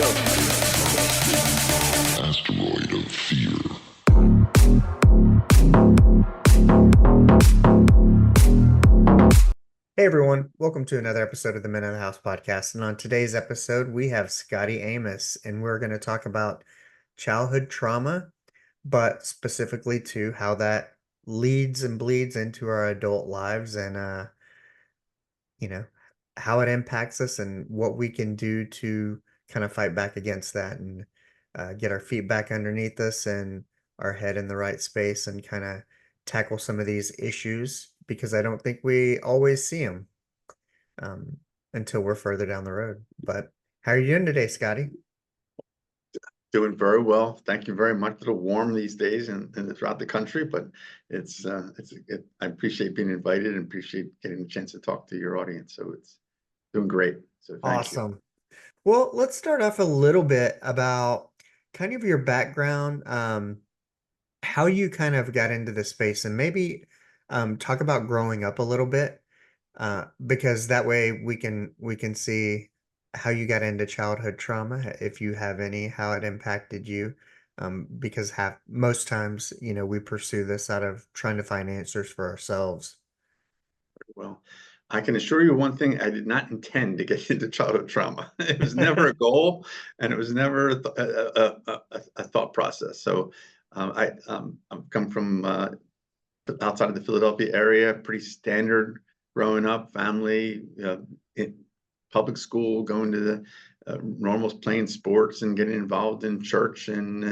Asteroid of fear. Hey everyone, welcome to another episode of the Men of the House podcast. And on today's episode, we have Scotty Aemis, and we're going to talk about childhood trauma, but specifically to how that leads and bleeds into our adult lives and you know, how it impacts us and what we can do to kind of fight back against that and get our feet back underneath us and our head in the right space and kind of tackle some of these issues because I don't think we always see them um, until we're further down the road. But how are you doing today, Scotty? Doing very well. Thank you very much. A little warm these days and throughout the country, but I appreciate being invited and appreciate getting a chance to talk to your audience. So it's doing great. So thank you. Awesome. Well, let's start off a little bit about kind of your background, how you kind of got into the space, and maybe talk about growing up a little bit, because that way we can see how you got into childhood trauma, if you have any, how it impacted you. Because most times, we pursue this out of trying to find answers for ourselves. Well, I can assure you one thing, I did not intend to get into childhood trauma. It was never a goal and it was never a thought process. So I've come from outside of the Philadelphia area, pretty standard growing up, family, in public school, going to the normal playing sports and getting involved in church and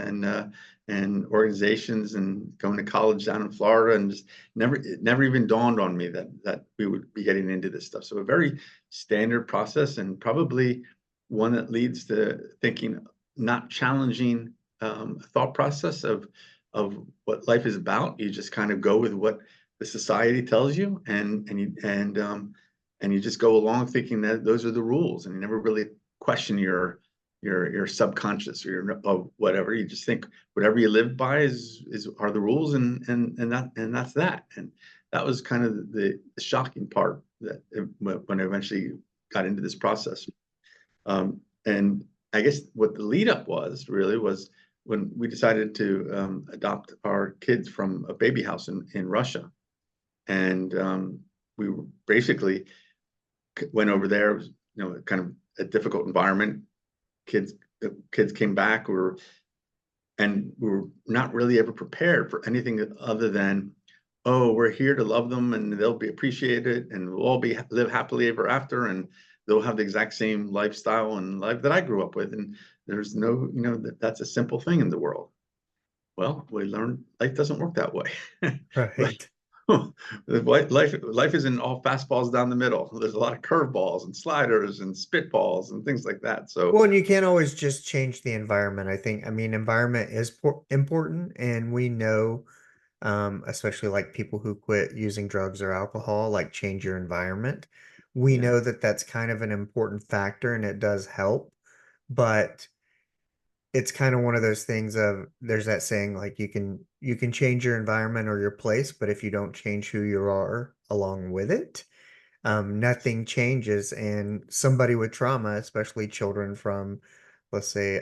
organizations and going to college down in Florida, and just it never even dawned on me that we would be getting into this stuff. So a very standard process, and probably one that leads to thinking, not challenging thought process of what life is about. You just kind of go with what the society tells you, and you just go along thinking that those are the rules, and you never really question your subconscious or your whatever. You just think whatever you live by are the rules, and that's that. And that was kind of the shocking part that when I eventually got into this process. And I guess what the lead up was when we decided to adopt our kids from a baby house in Russia. And we basically went over there. It was, kind of a difficult environment. Kids came back. We were not really ever prepared for anything other than, oh, we're here to love them and they'll be appreciated and we'll all live happily ever after, and they'll have the exact same lifestyle and life that I grew up with. And there's no, that's a simple thing in the world. Well, we learned life doesn't work that way. Right. Life isn't all fastballs down the middle. There's a lot of curveballs and sliders and spitballs and things like that. So, Well, and you can't always just change the environment. I mean, environment is important, and we know, especially like people who quit using drugs or alcohol, like change your environment. We yeah, know that that's kind of an important factor, and it does help, but it's kind of one of those things of there's that saying like you can change your environment or your place, but if you don't change who you are along with it, nothing changes. And somebody with trauma, especially children from, let's say,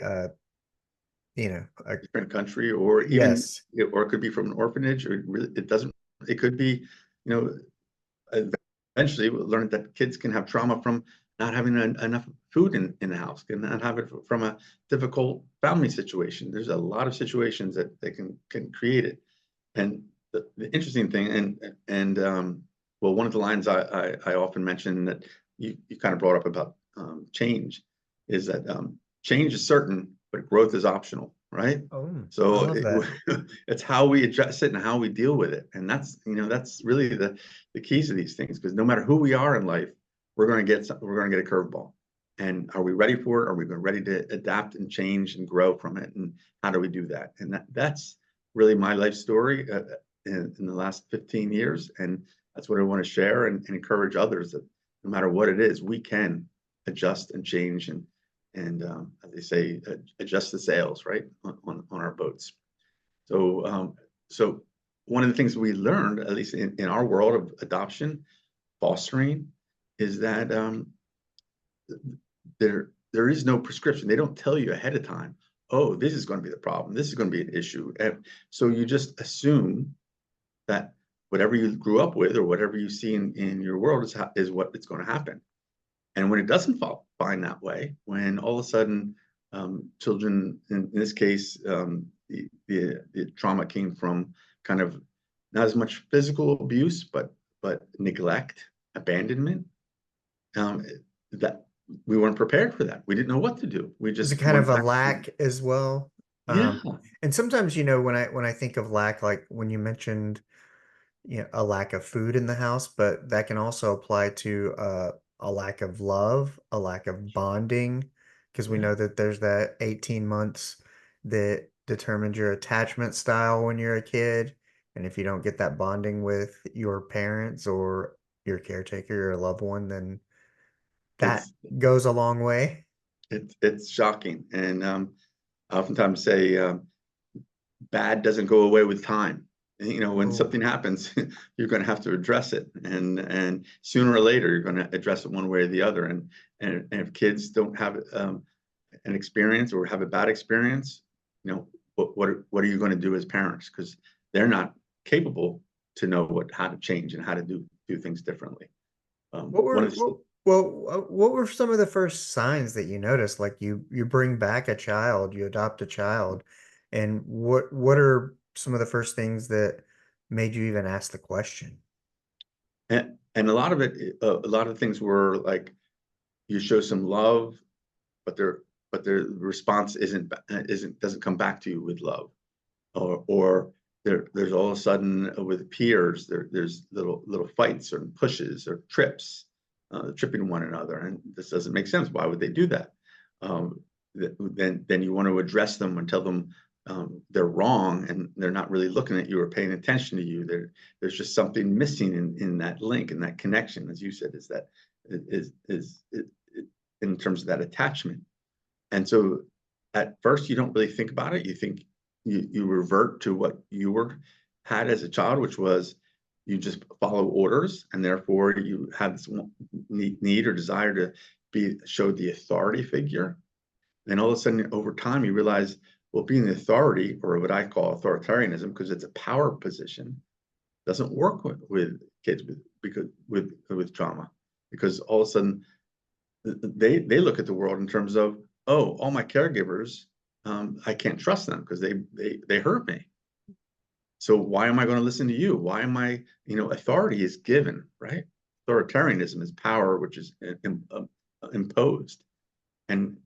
you know, a, different country, or yes, or it could be from an orphanage, or it doesn't. It could be, you know, eventually we learned that kids can have trauma from not having enough food in the house, can not have it from a difficult family situation. There's a lot of situations that they can create it. And the interesting thing, well, one of the lines I often mention that you kind of brought up about change is that change is certain, but growth is optional, right? oh, I So love that. it's how we address it and how we deal with it. And that's really the keys to these things, because no matter who we are in life, we're going to get a curveball. And are we ready for it? Are we ready to adapt and change and grow from it? And how do we do that? And that's really my life story in the last 15 years. And that's what I want to share and encourage others, that no matter what it is, we can adjust and change and as they say, adjust the sails, right, on our boats. So one of the things we learned, at least in our world of adoption, fostering, is that there's there is no prescription. They don't tell you ahead of time, oh, this is going to be the problem. This is going to be an issue. And so you just assume that whatever you grew up with or whatever you see in your world is what it's going to happen. And when it doesn't find that way, when all of a sudden children, in this case, the trauma came from kind of not as much physical abuse, but neglect, abandonment, that we weren't prepared for that. We didn't know what to do. We Is it just kind of went a back to, lack as well? yeah, And sometimes, you know, when I think of lack, like when you mentioned, you know, a lack of food in the house, but that can also apply to a lack of love, a lack of bonding, because we yeah. know that there's that 18 months that determines your attachment style when you're a kid. And if you don't get that bonding with your parents or your caretaker or loved one, then that It's goes a long way. it's shocking. And I oftentimes say bad doesn't go away with time. You know, when Oh, something happens, you're going to have to address it, and sooner or later you're going to address it one way or the other. And if kids don't have an experience or have a bad experience, you know, what are you going to do as parents? Because they're not capable to know how to change and how to do things differently. what One were of the, what were some of the first signs that you noticed? Like you bring back a child, you adopt a child, and what are some of the first things that made you even ask the question? and a lot of it, a lot of things were like you show some love, but their response doesn't come back to you with love, or there's all of a sudden with peers there's little fights or pushes or trips, tripping one another, and this doesn't make sense. Why would they do that? Um, then you want to address them and tell them they're wrong and they're not really looking at you or paying attention to you. There's just something missing in that link and that connection, as you said, is in terms of that attachment. And so at first you don't really think about it. You think you revert to what you had as a child, which was you just follow orders, and therefore you have this need or desire to show the authority figure. And all of a sudden, over time, you realize, well, being the authority, or what I call authoritarianism, because it's a power position, doesn't work with kids with trauma, because all of a sudden they look at the world in terms of, oh, all my caregivers, I can't trust them because they hurt me. So why am I going to listen to you? Why am I, authority is given, right? Authoritarianism is power, which is imposed. And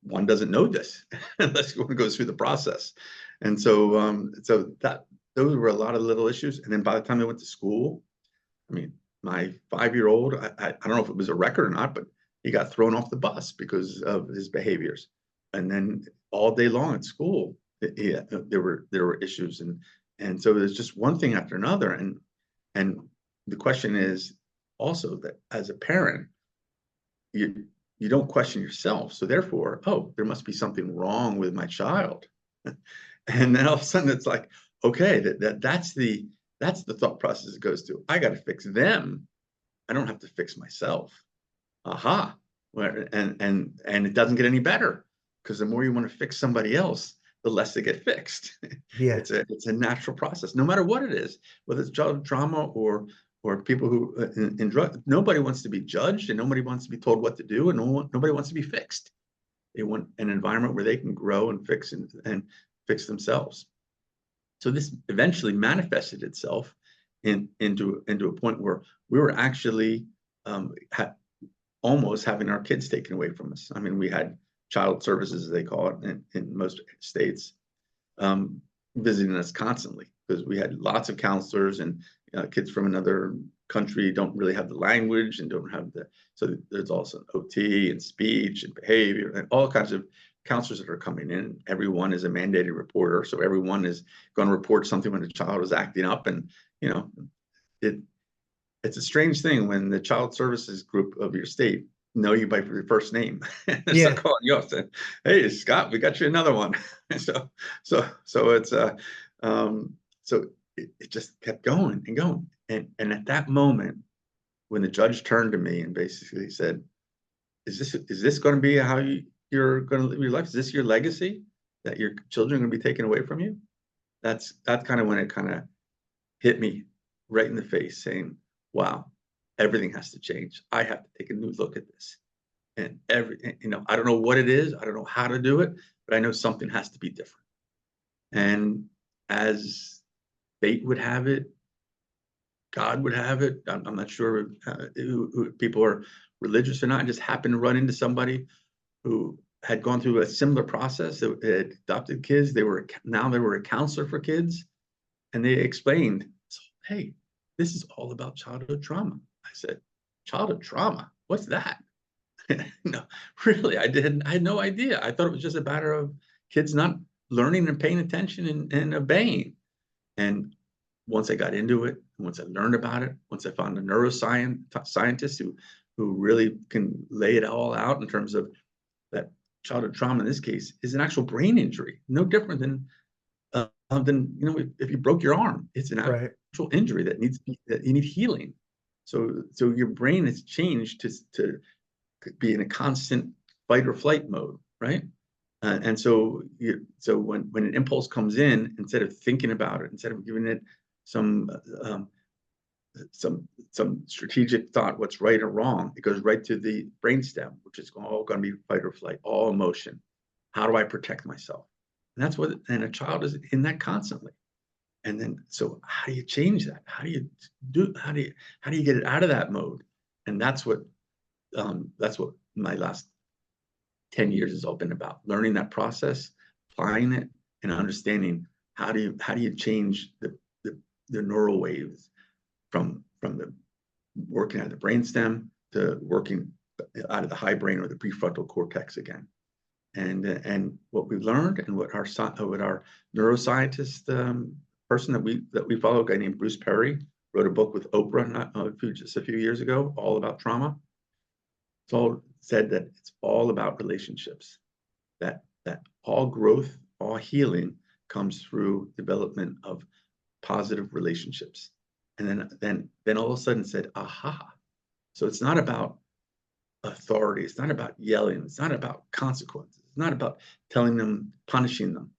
one doesn't know this unless one goes through the process. And so those were a lot of little issues. And then by the time I went to school, I mean, my 5-year-old, I don't know if it was a record or not, but he got thrown off the bus because of his behaviors. And then all day long at school, there were issues, and so there's just one thing after another. And the question is also that as a parent, you don't question yourself. So therefore, oh, there must be something wrong with my child. And then all of a sudden it's like, okay, that's the thought process it goes through. I got to fix them. I don't have to fix myself. Aha. And it doesn't get any better, because the more you want to fix somebody else, the less they get fixed. Yeah. It's a natural process, no matter what it is, whether it's childhood trauma or people who in drug. Nobody wants to be judged, and nobody wants to be told what to do, and nobody wants to be fixed. They want an environment where they can grow and fix fix themselves. So this eventually manifested itself into a point where we were actually almost having our kids taken away from us. I mean, we had child services, as they call it, in most states, visiting us constantly, because we had lots of counselors, and kids from another country don't really have the language and don't have so there's also OT and speech and behavior and all kinds of counselors that are coming in. Everyone is a mandated reporter, so everyone is going to report something when a child is acting up. And it's a strange thing when the child services group of your state know you by your first name. They start Yeah. calling you up saying, "Hey, Scott, we got you another one." so it's so it just kept going and going. And at that moment, when the judge turned to me and basically said, is this going to be how you're going to live your life? Is this your legacy that your children are going to be taken away from you? That's kind of when it kind of hit me right in the face, saying, wow, everything has to change. I have to take a new look at this. And I don't know what it is. I don't know how to do it, but I know something has to be different. And as fate would have it, God would have it. I'm not sure who people are religious or not. I just happened to run into somebody who had gone through a similar process. They had adopted kids. They were a counselor for kids, and they explained, "Hey, this is all about childhood trauma." I said, "Childhood trauma? What's that?" No, really, I had no idea. I thought it was just a matter of kids not learning and paying attention and obeying. And once I got into it, once I learned about it, once I found a scientist who really can lay it all out in terms of that childhood trauma in this case is an actual brain injury, no different than if you broke your arm. It's an Right. actual injury that you need healing. So your brain has changed to be in a constant fight or flight mode, right? And so when an impulse comes in, instead of thinking about it, instead of giving it some strategic thought, what's right or wrong, it goes right to the brainstem, which is all going to be fight or flight, all emotion. How do I protect myself? And that's and a child is in that constantly. And then, so how do you change that? How do you get it out of that mode? And that's what my last 10 years has all been about: learning that process, applying it, and understanding how do you change the neural waves from the working out of the brainstem to working out of the high brain or the prefrontal cortex again. And what we've learned, and what our neuroscientist person that we follow, a guy named Bruce Perry, wrote a book with Oprah just a few years ago, all about trauma. It's all said that it's all about relationships. That all growth, all healing comes through development of positive relationships. And then all of a sudden said, aha. So it's not about authority. It's not about yelling. It's not about consequences. It's not about telling them, punishing them.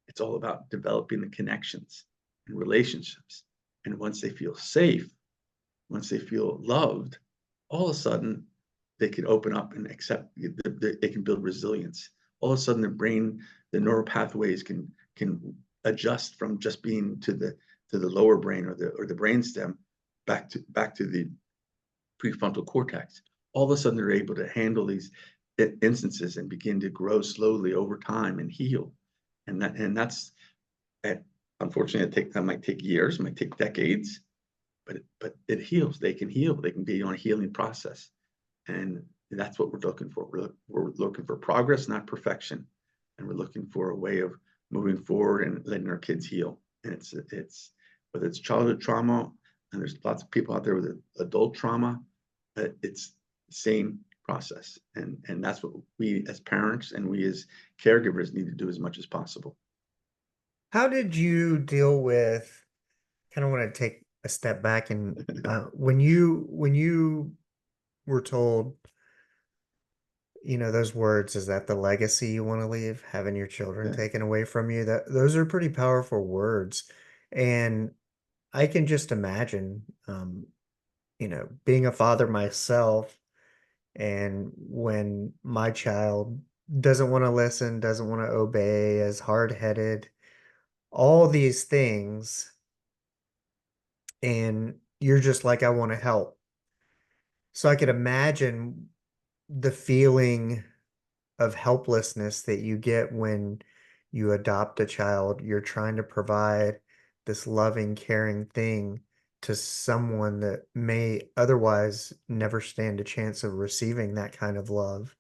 It's all about developing the connections and relationships. And once they feel safe, once they feel loved, all of a sudden they can open up and accept. They can build resilience. All of a sudden, the brain, the neural pathways can adjust from just being to the lower brain or the brainstem back to the prefrontal cortex. All of a sudden, they're able to handle these instances and begin to grow slowly over time and heal. And that's unfortunately, that might take years, might take decades, but it heals. They can heal. They can be on a healing process, and that's what we're looking for. We're looking for progress, not perfection, and we're looking for a way of moving forward and letting our kids heal. And it's whether it's childhood trauma, and there's lots of people out there with adult trauma, it's the same process, and that's what we as parents and we as caregivers need to do as much as possible. How did you deal with, kind of want to take a step back, and when you were told, those words, is that the legacy you want to leave, having your children Yeah. taken away from you? That those are pretty powerful words. And I can just imagine, being a father myself, and when my child doesn't want to listen, doesn't want to obey, is hard-headed, all these things, and you're just like, I want to help. So I could imagine the feeling of helplessness that you get when you adopt a child. You're trying to provide this loving, caring thing to someone that may otherwise never stand a chance of receiving that kind of love,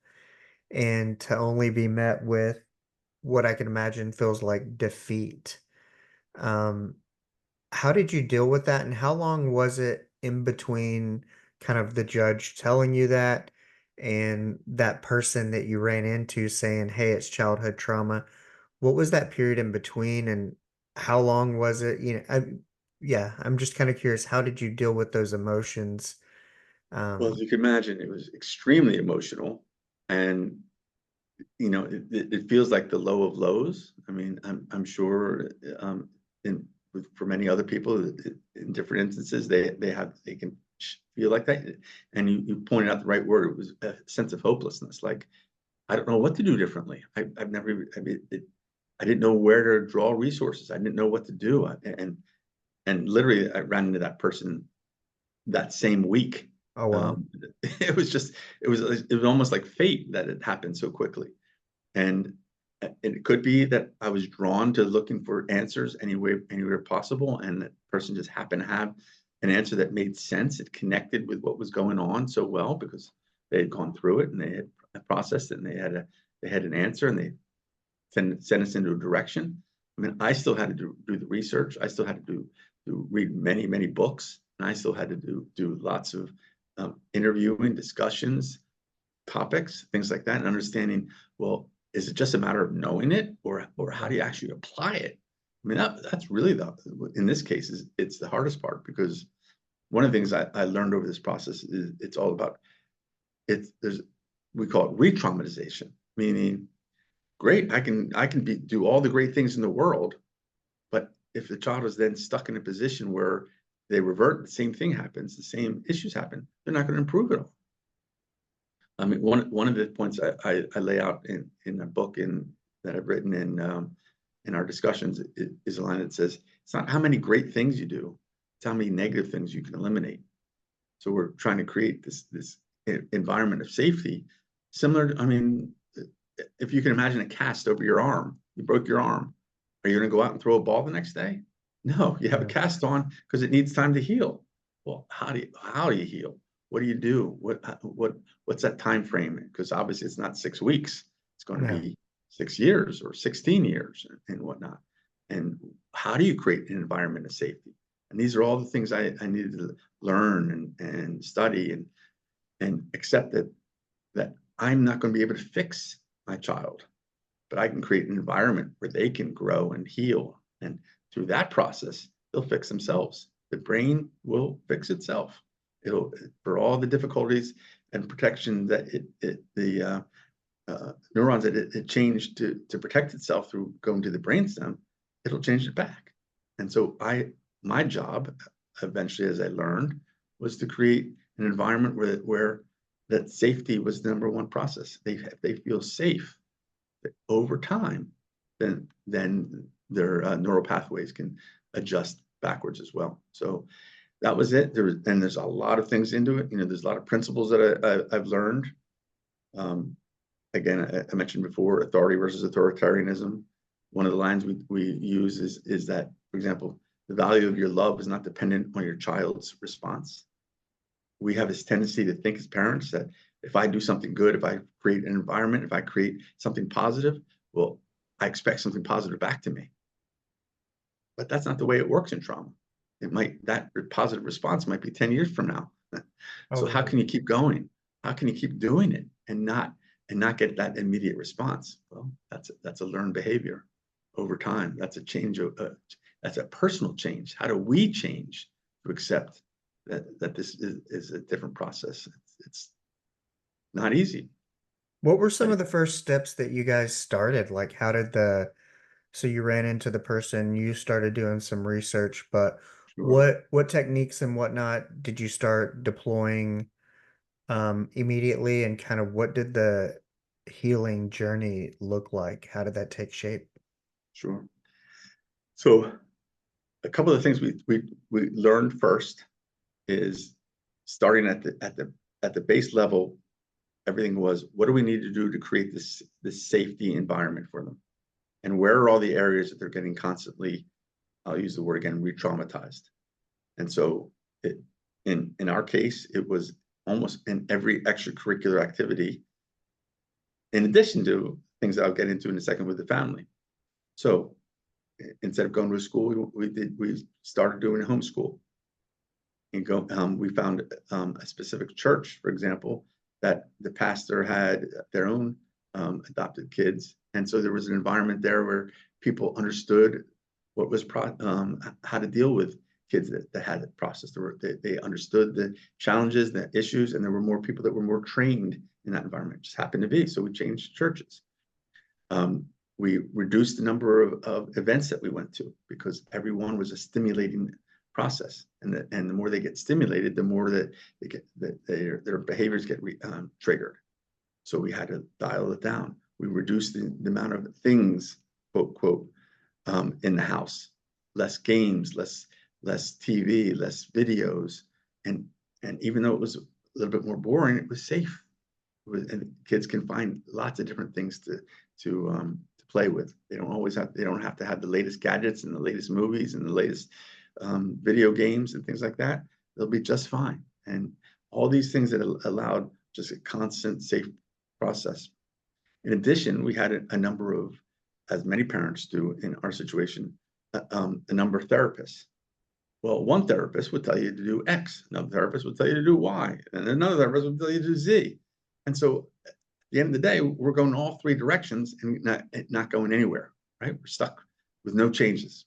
and to only be met with what I can imagine feels like defeat. Um, how did you deal with that, and how long was it in between kind of the judge telling you that and that person that you ran into saying, "Hey, it's childhood trauma"? What was that period in between, and how long was it? Yeah, I'm just kind of curious. How did you deal with those emotions? Well, as Um, you can imagine, it was extremely emotional. And it feels like the low of lows. I mean, I'm sure for many other people in different instances, they can feel like that. And you pointed out the right word. It was a sense of hopelessness. Like, I don't know what to do differently. I've never, I mean, I didn't know where to draw resources. I didn't know what to do. And literally I ran into that person that same week. Oh, wow. It was almost like fate that it happened so quickly. And it could be that I was drawn to looking for answers anywhere possible, and that person just happened to have an answer that made sense. It connected with what was going on so well because they had gone through it and they had processed it, and they had an answer, and they sent us into a direction. I mean, I still had to do the research. I still had to read many books, and I still had to do lots of interviewing, discussions, topics, things like that, and understanding, well, is it just a matter of knowing it, or how do you actually apply it? I mean, that's really in this case, it's the hardest part, because one of the things I learned over this process is it's all about we call it re-traumatization, meaning, great, I can do all the great things in the world, but if the child is then stuck in a position where they revert, the same thing happens, the same issues happen, they're not going to improve at all. I mean, one of the points I lay out in a book that I've written in our discussions is a line that says, it's not how many great things you do, it's how many negative things you can eliminate. So we're trying to create this environment of safety, similar to, I mean, if you can imagine a cast over your arm, you broke your arm, are you going to go out and throw a ball the next day? No, you have a cast on because it needs time to heal. Well, how do you heal? What do you do? What's that time frame? Because obviously it's not 6 weeks. It's going to be 6 years or 16 years and whatnot. And how do you create an environment of safety? And these are all the things I needed to learn and study and accept that I'm not going to be able to fix my child, but I can create an environment where they can grow and heal. And through that process, they'll fix themselves. The brain will fix itself. It'll, for all the difficulties and protection that the neurons that it changed to protect itself through going to the brainstem, it'll change it back. And so my job eventually, as I learned, was to create an environment where that safety was the number one process. They feel safe, that over time, then their neural pathways can adjust backwards as well. So that was it. There's a lot of things into it. There's a lot of principles that I've learned. Again, I mentioned before, authority versus authoritarianism. One of the lines we use is that, for example, the value of your love is not dependent on your child's response. We have this tendency to think as parents that if I do something good, if I create an environment, if I create something positive, well, I expect something positive back to me. But that's not the way it works in trauma. That positive response might be 10 years from now. So how can you keep going? How can you keep doing it and not get that immediate response? Well, that's a learned behavior over time. That's a change that's a personal change. How do we change to accept that this is a different process? It's not easy. What were some of the first steps that you guys started? Like, how did so you ran into the person, you started doing some research, but Sure. what techniques and whatnot did you start deploying immediately, and kind of what did the healing journey look like? How did that take shape? Sure. So a couple of things we learned first is starting at the base level. Everything was, what do we need to do to create this safety environment for them? And where are all the areas that they're getting constantly, I'll use the word again, re-traumatized? And so in our case, it was almost in every extracurricular activity, in addition to things that I'll get into in a second with the family. So instead of going to a school, we started doing homeschool. And we found a specific church, for example, that the pastor had their own adopted kids. And so there was an environment there where people understood what was how to deal with kids that had it processed. They understood the challenges, the issues, and there were more people that were more trained in that environment. It just happened to be. So we changed churches. We reduced the number of events that we went to because everyone was a stimulating process, and the more they get stimulated, the more that they get that their behaviors get triggered. So we had to dial it down. We reduced the amount of things, quote quote, in the house. Less games, less TV, less videos, and even though it was a little bit more boring, it was safe. And kids can find lots of different things to play with. They don't have to have the latest gadgets and the latest movies and the latest video games and things like that. They'll be just fine. And all these things that allowed just a constant, safe process. In addition, we had a number of, as many parents do in our situation, a number of therapists. Well, one therapist would tell you to do X, another therapist would tell you to do Y, and another therapist would tell you to do Z. And so at the end of the day, we're going all three directions and not going anywhere, right? We're stuck with no changes.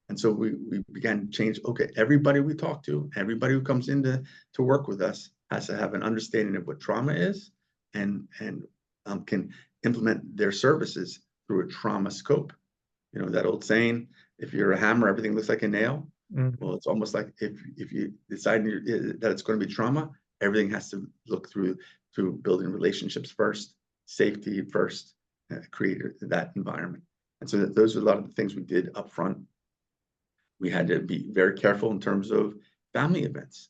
And so we began to change. Okay, everybody we talk to, everybody who comes in to work with us has to have an understanding of what trauma is and can implement their services through a trauma scope. You know, that old saying, if you're a hammer, everything looks like a nail. Well, it's almost like if you decide that it's going to be trauma, everything has to look through building relationships first, safety first, create that environment. And so those are a lot of the things we did up front. We had to be very careful in terms of family events.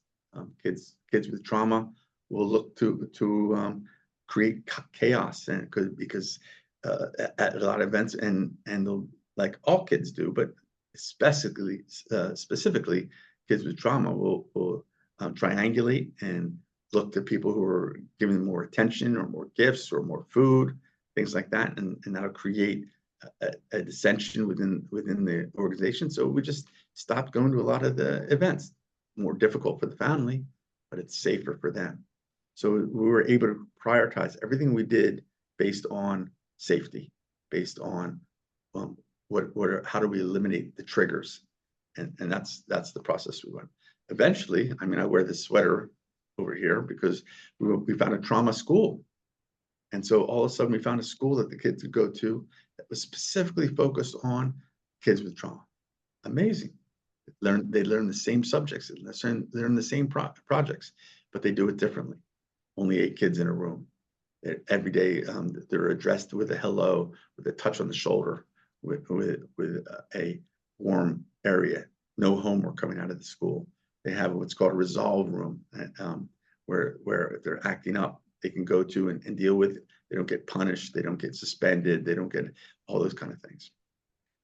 Kids with trauma will look to create chaos, and because at a lot of events, and they'll, like all kids do, but specifically kids with trauma will triangulate and look to people who are giving them more attention or more gifts or more food, things like that, and that'll create a dissension within the organization. So we just stopped going to a lot of the events. More difficult for the family, but it's safer for them. So we were able to prioritize everything we did based on safety, based on how do we eliminate the triggers, and that's the process we went. Eventually, I mean, I wear this sweater over here because we found a trauma school, and so all of a sudden we found a school that the kids could go to that was specifically focused on kids with trauma. Amazing. They learn the same subjects, they learn the same projects, but they do it differently. Only 8 kids in a room. Every day they're addressed with a hello, with a touch on the shoulder, with a warm area. No homework coming out of the school. They have what's called a resolve room, where if they're acting up, they can go to and deal with it. They don't get punished. They don't get suspended. They don't get all those kind of things.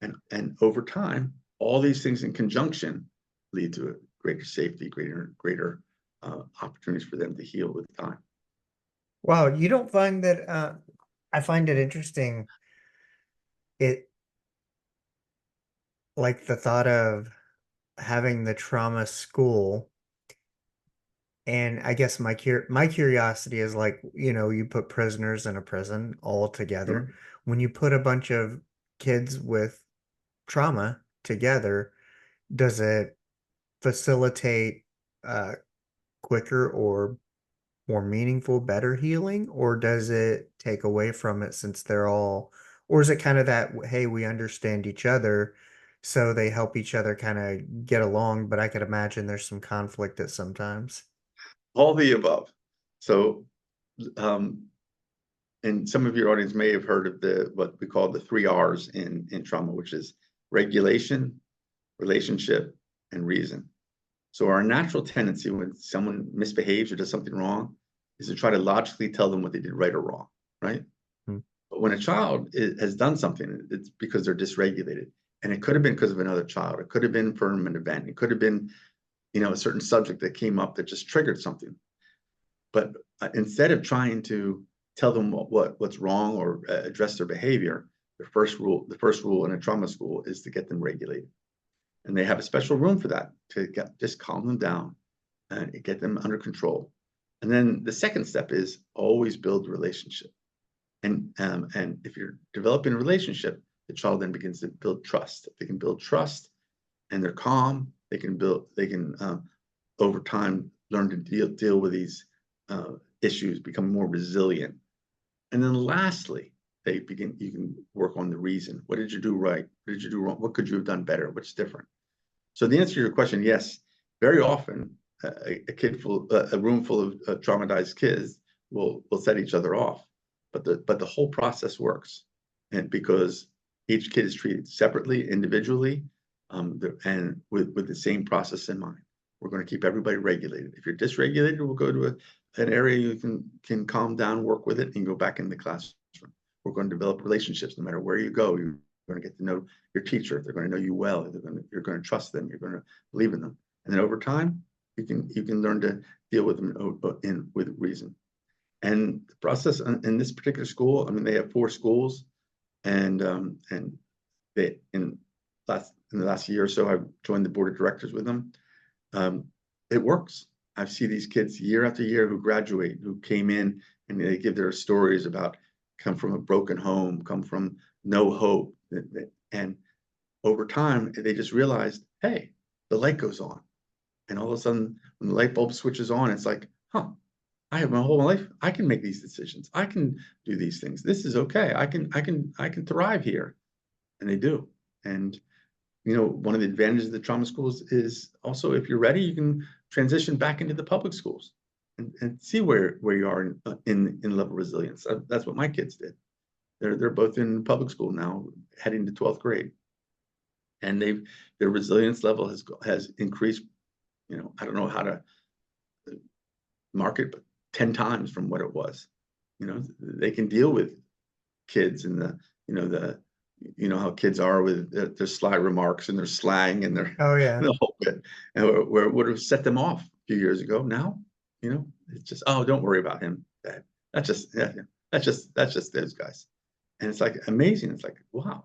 And over time, all these things in conjunction lead to a greater safety, greater opportunities for them to heal with time. Wow, you don't find that I find it interesting. It like the thought of having the trauma school, and I guess my curiosity is like, you put prisoners in a prison all together. Sure. When you put a bunch of kids with trauma together, does it facilitate quicker or more meaningful, better healing, or does it take away from it since or is it kind of that, hey, we understand each other, so they help each other kind of get along, but I could imagine there's some conflict at sometimes. All the above. So, and some of your audience may have heard of what we call the 3 R's in trauma, which is regulation, relationship, and reason. So our natural tendency when someone misbehaves or does something wrong is to try to logically tell them what they did right or wrong, right? But when a child has done something, it's because they're dysregulated. And it could have been because of another child. It could have been from an event. It could have been, a certain subject that came up that just triggered something. But instead of trying to tell them what's wrong or address their behavior, the first rule in a trauma school is to get them regulated. And they have a special room for that, to just calm them down and get them under control. And then the second step is always build relationship. And if you're developing a relationship, the child then begins to build trust. If they can build trust and they're calm they can over time learn to deal with these issues, become more resilient. And then lastly, you can work on the reason. What did you do right? What did you do wrong? What could you have done better? What's different? So the answer to your question, yes, very often a room full of traumatized kids will set each other off, but the whole process works, and because each kid is treated separately, individually, and with the same process in mind. We're going to keep everybody regulated. If you're dysregulated, we'll go to an area you can calm down, work with it, and go back in the classroom. We're going to develop relationships no matter where you go. You're going to get to know your teacher. They're going to know you well. You're going to trust them. You're going to believe in them. And then over time, you can learn to deal with them with reason. And the process in this particular school, I mean, they have 4 schools, and they in the last year or so, I've joined the board of directors with them. It works. I see these kids year after year who graduate, who came in, and they give their stories about come from a broken home, come from no hope, and over time they just realized, hey, the light goes on, and all of a sudden when the light bulb switches on, it's like, huh, I have my whole life. I can make these decisions. I can do these things. This is okay. I can thrive here, and they do. And one of the advantages of the trauma schools is also, if you're ready, you can transition back into the public schools and see where you are in level resilience. That's what my kids did. They're both in public school now, heading to 12th grade, and their resilience level has increased. I don't know how to mark it, but 10 times from what it was. They can deal with kids and how kids are with their sly remarks and their slang and their Oh yeah. the whole bit, and where it would have set them off a few years ago. Now, it's just, oh, don't worry about him. That's just those guys. And it's like amazing. It's like, wow,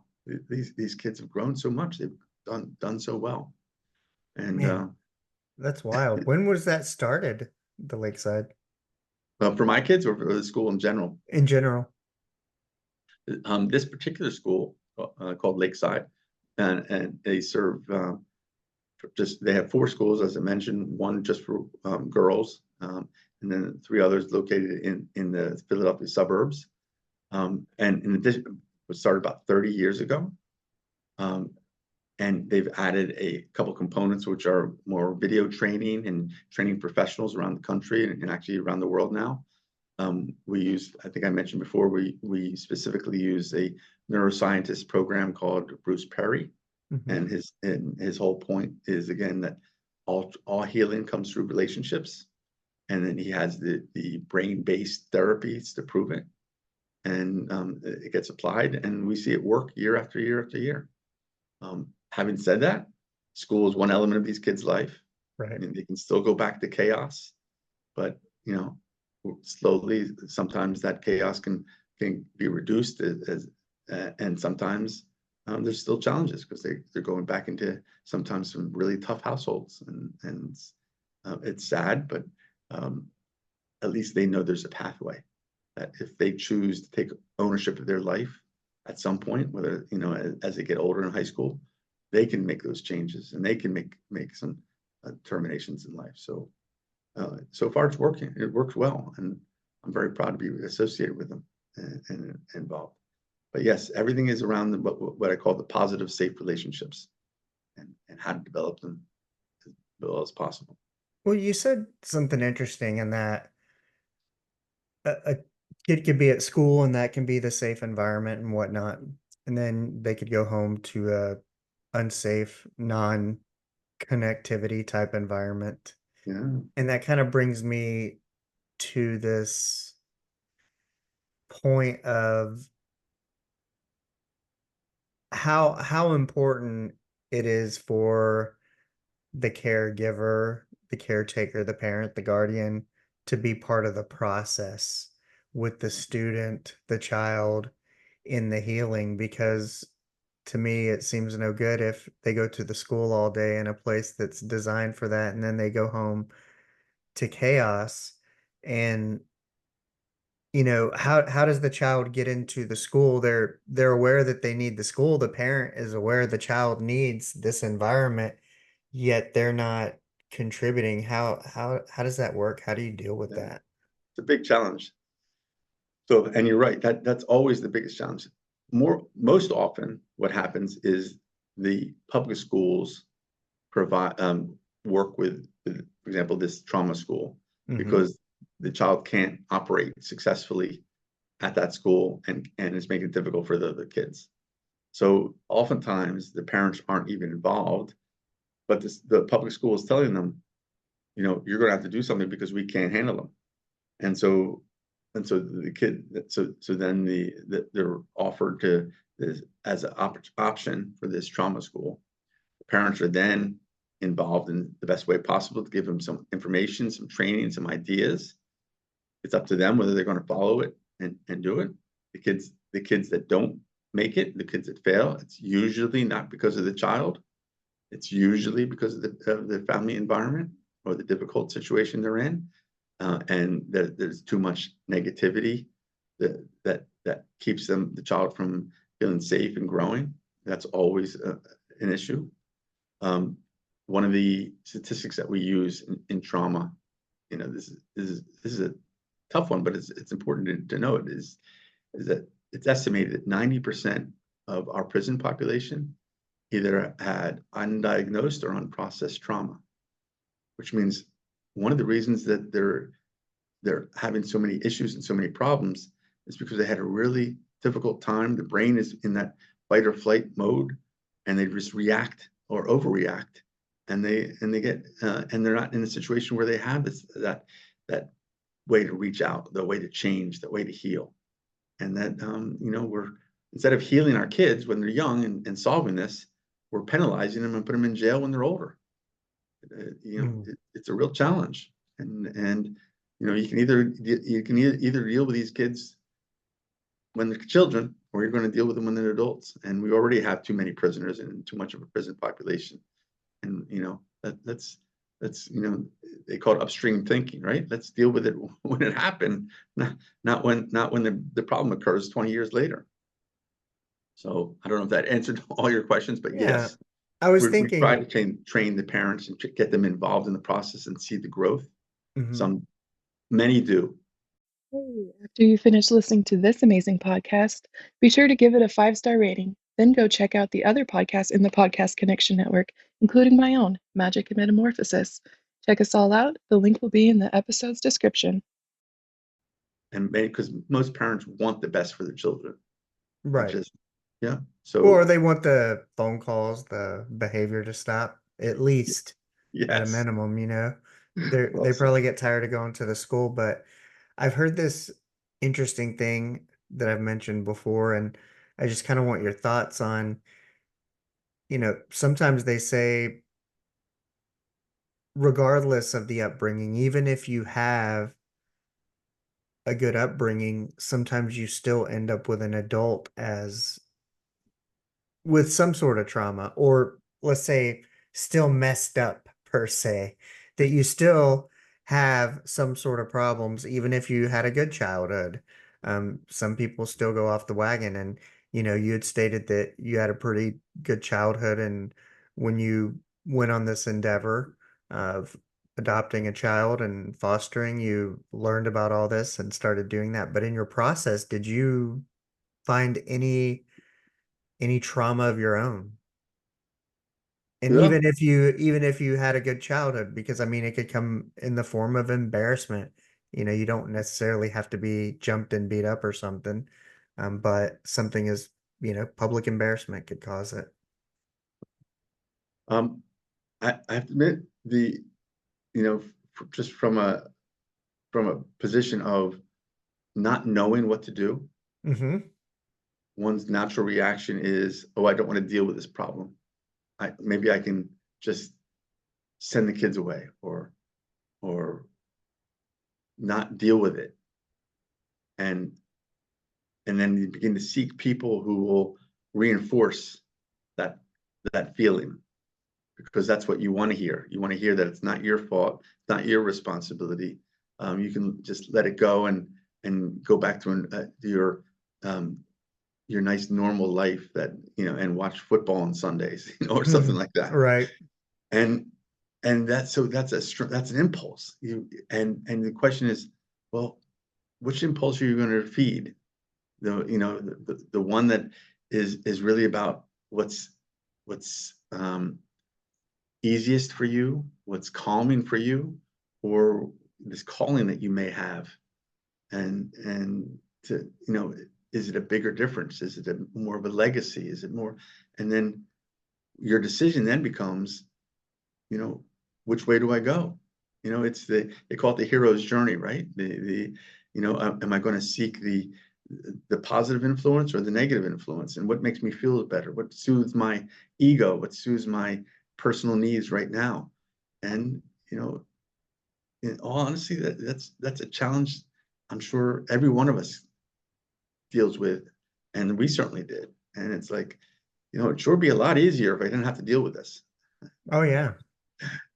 these kids have grown so much. They've done so well. And Man, that's wild. When was that started, the Lakeside, for my kids or for the school in general? in general? This particular school called Lakeside, and they serve they have 4 schools, as I mentioned, one just for girls, and then 3 others located in the Philadelphia suburbs. And in addition, it was started about 30 years ago. And they've added a couple components, which are more video training and training professionals around the country and actually around the world now. We use, I think I mentioned before, we specifically use a neuroscientist program called Bruce Perry. Mm-hmm. And his whole point is, again, that all healing comes through relationships. And then he has the brain-based therapies to prove it. And it gets applied, and we see it work year after year after year. Having said that, school is one element of these kids' life. Right. I mean, they can still go back to chaos, but slowly, sometimes that chaos can be reduced, and sometimes there's still challenges because they're going back into sometimes some really tough households, and it's sad, but at least they know there's a pathway, that if they choose to take ownership of their life at some point, whether as they get older in high school, they can make those changes and they can make some terminations in life. So so far it's working. It works well, and I'm very proud to be associated with them and involved. But yes, everything is around what I call the positive, safe relationships, and how to develop them as well as possible. Well, you said something interesting in that a kid could be at school and that can be the safe environment and whatnot, and then they could go home to a unsafe, non-connectivity type environment. Yeah. And that kind of brings me to this point of how important it is for the caregiver, the caretaker, the parent, the guardian to be part of the process with the student, the child in the healing, because to me it seems no good if they go to the school all day in a place that's designed for that and then they go home to chaos. And how does the child get into the school? They're aware that they need the school. The parent is aware the child needs this environment, yet they're not contributing. How does that work? How do you deal with Yeah, that? it's a big challenge. So, and you're right, that's always the biggest challenge. Most often, what happens is the public schools provide work with, for example, this trauma school, Hmm. because the child can't operate successfully at that school, and it's making it difficult for the kids. So oftentimes the parents aren't even involved, but the public school is telling them, you're going to have to do something because we can't handle them. And so the kid, so then they're offered to this as an option for this trauma school. The parents are then involved in the best way possible to give them some information, some training, some ideas. It's up to them whether they're going to follow it and do it. The kids that don't make it, the kids that fail, it's usually not because of the child. It's usually because of the family environment or the difficult situation they're in, and there's too much negativity that keeps the child from feeling safe and growing. That's always an issue. One of the statistics that we use in trauma, this is a tough one, but it's important to know it is that it's estimated that 90% of our prison population either had undiagnosed or unprocessed trauma, which means one of the reasons that they're having so many issues and so many problems is because they had a really difficult time. The brain is in that fight or flight mode, and they just react or overreact, and they get and they're not in a situation where they have that way to reach out, the way to change, the way to heal. And that we're, instead of healing our kids when they're young and solving this, we're penalizing them and put them in jail when they're older. Mm. It's a real challenge, and you can either deal with these kids when they're children, or you're going to deal with them when they're adults. And we already have too many prisoners and too much of a prison population. And that's they call it upstream thinking, right? Let's deal with it when it happened, not when the problem occurs 20 years later. So I don't know if that answered all your questions, but Yeah. yes, I was we try thinking, to train the parents and get them involved in the process and see the growth. mhm. Many do. Hey, after you finish listening to this amazing podcast, be sure to give it a 5-star rating. Then go check out the other podcasts in the Podcast Connection Network, including my own, Magic and Metamorphosis. Check us all out. The link will be in the episode's description. And because most parents want the best for their children, not Right. just, yeah. Or So they want the phone calls, the behavior to stop, at least at a yes, minimum, well they said. probably get tired of going to the school, but I've heard this interesting thing that I've mentioned before, and I just kind of want your thoughts on, sometimes they say, regardless of the upbringing, even if you have a good upbringing, sometimes you still end up with an adult as with some sort of trauma, or let's say still messed up per se, that you still have some sort of problems even if you had a good childhood. Some people still go off the wagon, and you had stated that you had a pretty good childhood, and when you went on this endeavor of adopting a child and fostering, you learned about all this and started doing that. But in your process, did you find any trauma of your own? And Yeah. even if you had a good childhood, because I mean it could come in the form of embarrassment. You don't necessarily have to be jumped and beat up or something. But something is, public embarrassment could cause it. Um, I have to admit just from a position of not knowing what to do, Mm-hmm. one's natural reaction is, oh, I don't want to deal with this problem. Maybe I can just send the kids away, or not deal with it. And then you begin to seek people who will reinforce that feeling, because that's what you want to hear. You want to hear that it's not your fault, it's not your responsibility. You can just let it go and go back to your nice normal life, and watch football on Sundays, or something like that. Right. and that's an impulse. And the question is, well, which impulse are you going to feed? The one that is really about what's easiest for you, what's calming for you, or this calling that you may have, and to, is it a bigger difference? Is it more of a legacy? Is it more? And then your decision then becomes, which way do I go? It's they call it the hero's journey, right? Am I going to seek the positive influence or the negative influence, and what makes me feel better? What soothes my ego? What soothes my personal needs right now? And in all honesty, that's a challenge I'm sure every one of us deals with, and we certainly did. And it's like, it'd sure be a lot easier if I didn't have to deal with this. Oh yeah.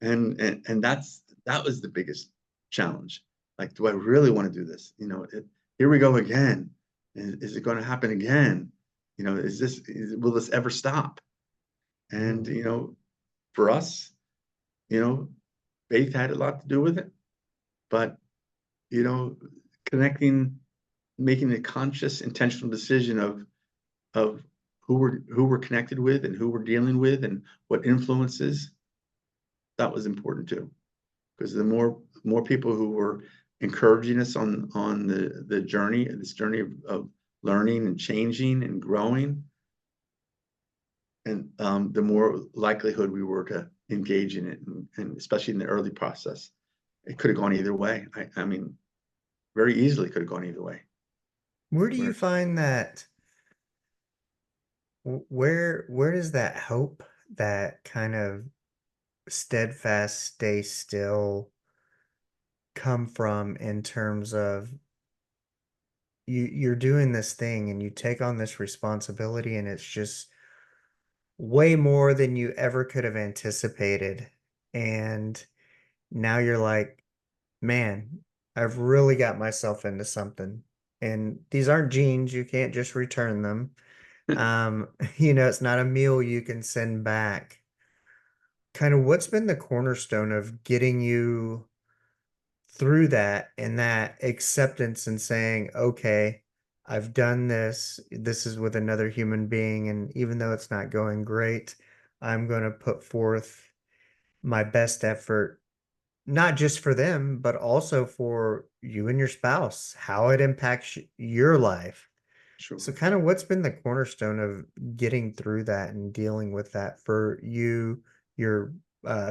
And that was the biggest challenge. Like, do I really want to do this? Here we go again. Is it going to happen again? Will this ever stop? And for us, faith had a lot to do with it, but connecting, making a conscious, intentional decision of who we're connected with and who we're dealing with and what influences, that was important too, because the more people who were encouraging us on the journey, this journey of learning and changing and growing, and the more likelihood we were to engage in it, and especially in the early process. It could have gone either way. I mean, very easily could have gone either way. Where do you find that? Where does that hope, that kind of steadfast, stay still, come from, in terms of you're doing this thing and you take on this responsibility, and it's just way more than you ever could have anticipated, and now you're like, man, I've really got myself into something, and these aren't jeans, you can't just return them. It's not a meal you can send back. Kind of what's been the cornerstone of getting you through that, and that acceptance, and saying, okay, I've done this. This is with another human being. And even though it's not going great, I'm going to put forth my best effort, not just for them, but also for you and your spouse, how it impacts your life. Sure. So kind of what's been the cornerstone of getting through that and dealing with that for you, your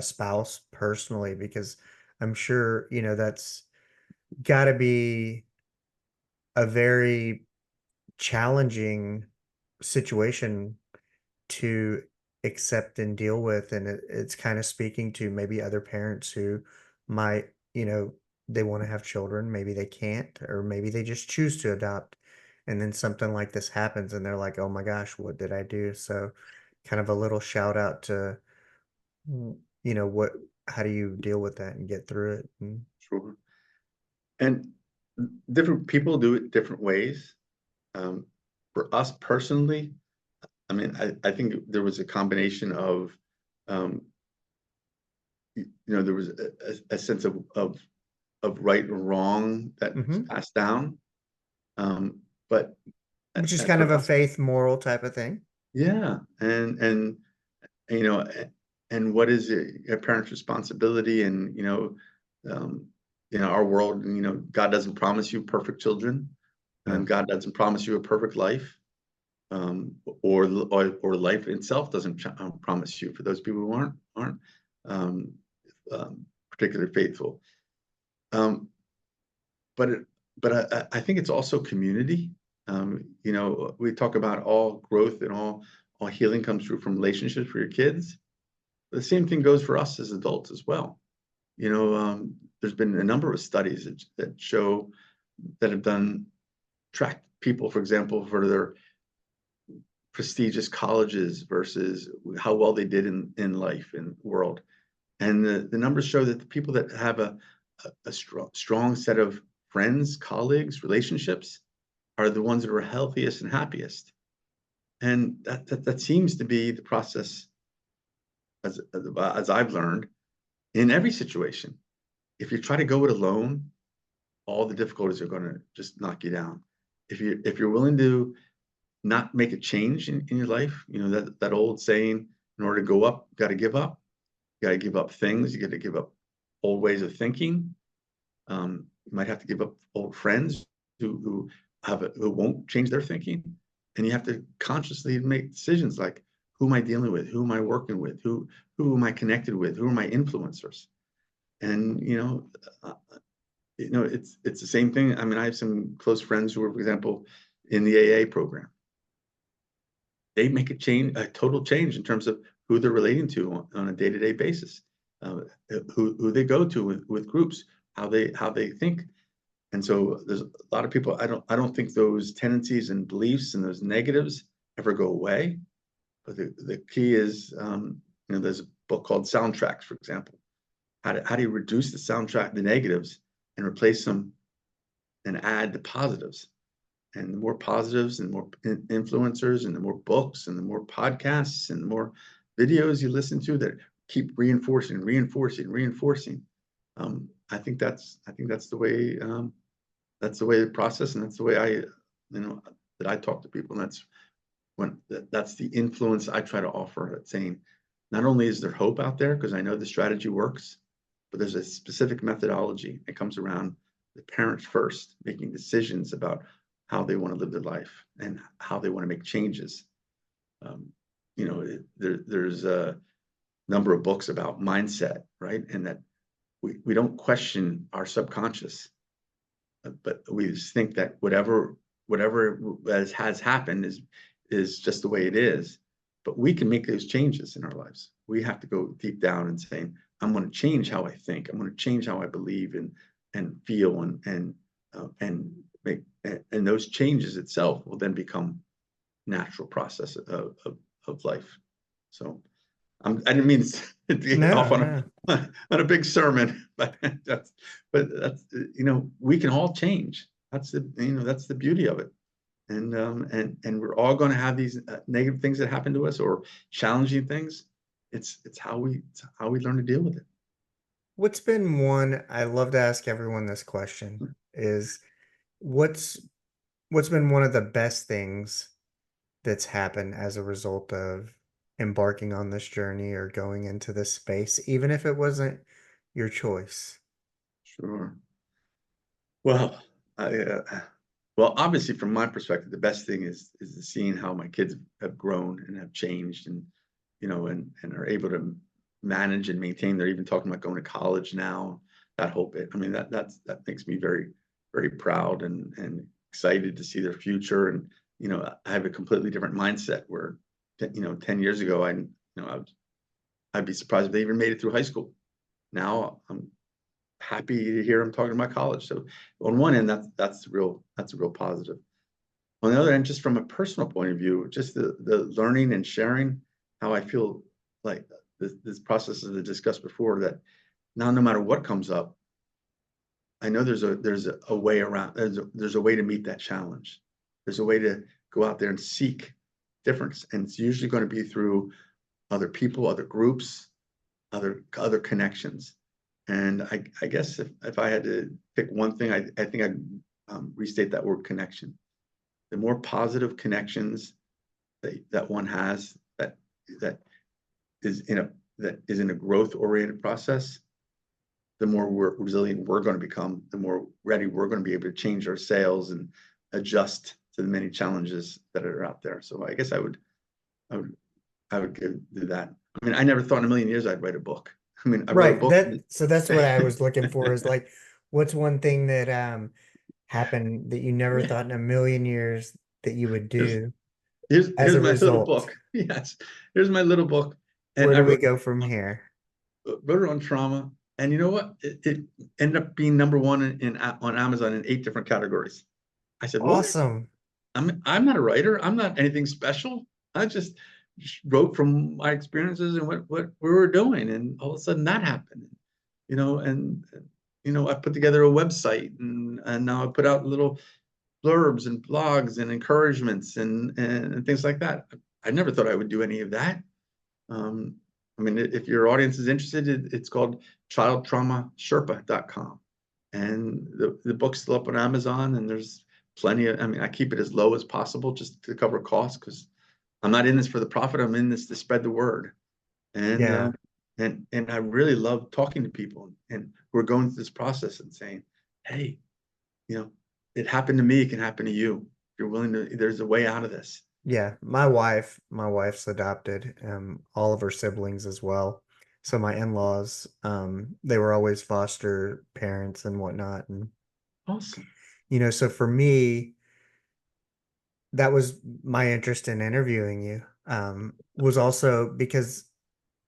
spouse personally? Because I'm sure, that's got to be a very challenging situation to accept and deal with. And it's kind of speaking to maybe other parents who might, they want to have children, maybe they can't, or maybe they just choose to adopt. And then something like this happens and they're like, oh my gosh, what did I do? So kind of a little shout out to, what, how do you deal with that and get through it? And Sure. And different people do it different ways. For us personally, I mean, I think there was a combination of, there was a sense of right or wrong that was passed down. But which is kind of a faith, moral type of thing. Yeah. And what is a parent's responsibility? And, our world, God doesn't promise you perfect children, and God doesn't promise you a perfect life. Or life itself doesn't promise you, for those people who aren't particularly faithful. But I think it's also community. We talk about all growth and all healing comes through from relationships for your kids. The same thing goes for us as adults as well. There's been a number of studies that have tracked people, for example, for their prestigious colleges versus how well they did in life and world. And the numbers show that the people that have a strong set of friends, colleagues, relationships are the ones that are healthiest and happiest. And that seems to be the process as I've learned, in every situation, if you try to go it alone, all the difficulties are going to just knock you down. If you're willing to not make a change in your life, that old saying, in order to go up, you got to give up. You got to give up things. You got to give up old ways of thinking. You might have to give up old friends who won't change their thinking, and you have to consciously make decisions like, who am I dealing with? Who am I working with? Who am I connected with? Who are my influencers? And it's the same thing. I mean, I have some close friends who are, for example, in the AA program. They make a total change in terms of who they're relating to on a day-to-day basis, who they go to with groups, how they think. And so there's a lot of people, I don't think those tendencies and beliefs and those negatives ever go away. But the key is, there's a book called Soundtracks, for example. How do you reduce the negatives and replace them and add the positives? And the more positives and more influencers and the more books and the more podcasts and the more videos you listen to that keep reinforcing. I think that's the way the process, and that's the way that I talk to people. And that's the influence I try to offer, at saying, not only is there hope out there, because I know the strategy works, but there's a specific methodology that comes around the parents first making decisions about how they want to live their life and how they want to make changes. There's a number of books about mindset, right? And that we don't question our subconscious, but we just think that whatever has happened is just the way it is. But we can make those changes in our lives. We have to go deep down and say, I'm going to change how I think. I'm going to change how I believe and feel and make, and those changes itself will then become natural process of life. So I didn't mean to get off on a big sermon, but that's we can all change. That's the beauty of it. And we're all going to have these negative things that happen to us or challenging things. It's how we learn to deal with it. What's been one, I love to ask everyone this question, is what's been one of the best things that's happened as a result of embarking on this journey or going into this space, even if it wasn't your choice? Sure. Well, obviously, from my perspective, the best thing is seeing how my kids have grown and have changed, and and are able to manage and maintain. They're even talking about going to college now. That whole bit. I mean, that makes me very, very proud and excited to see their future. And I have a completely different mindset where 10 years ago, I'd be surprised if they even made it through high school. Now I'm happy to hear them talking about college. So on one end, that's a real positive. On the other end, just from a personal point of view, just the learning and sharing how I feel like this process, as I discussed before, that now no matter what comes up, I know there's a way around. There's a way to meet that challenge. There's a way to go out there and seek difference, and it's usually going to be through other people, other groups, other connections. And I guess if I had to pick one thing, I think I'd restate that word connection. The more positive connections that one has, that is in a growth-oriented process, the more resilient we're going to become, the more ready we're going to be able to change our sails and adjust to the many challenges that are out there. So I guess I would do that. I mean, I never thought in a million years I'd write a book. I mean, I wrote a book. So that's what I was looking for, is like, what's one thing that happened that you never thought in a million years that you would do Here's as a my little result? book. Yes, here's my little book. And Where I do we go from here? wrote it on trauma. And you know what? It ended up being number one on Amazon in 8 different categories. I said, what? Awesome. I'm not a writer. I'm not anything special. I just wrote from my experiences and what we were doing. And all of a sudden that happened, I put together a website, and now I put out little blurbs and blogs and encouragements and things like that. I never thought I would do any of that. I mean, if your audience is interested, it's called childtraumasherpa.com. And the book's still up on Amazon, and there's plenty of, I mean, I keep it as low as possible just to cover costs, because I'm not in this for the profit. I'm in this to spread the word. And Yeah. and I really love talking to people and who are going through this process and saying, hey, it happened to me, it can happen to you. If you're willing to, there's a way out of this. Yeah. My wife's adopted, all of her siblings as well. So my in-laws, they were always foster parents and whatnot. And, Awesome. so for me, that was my interest in interviewing you, was also because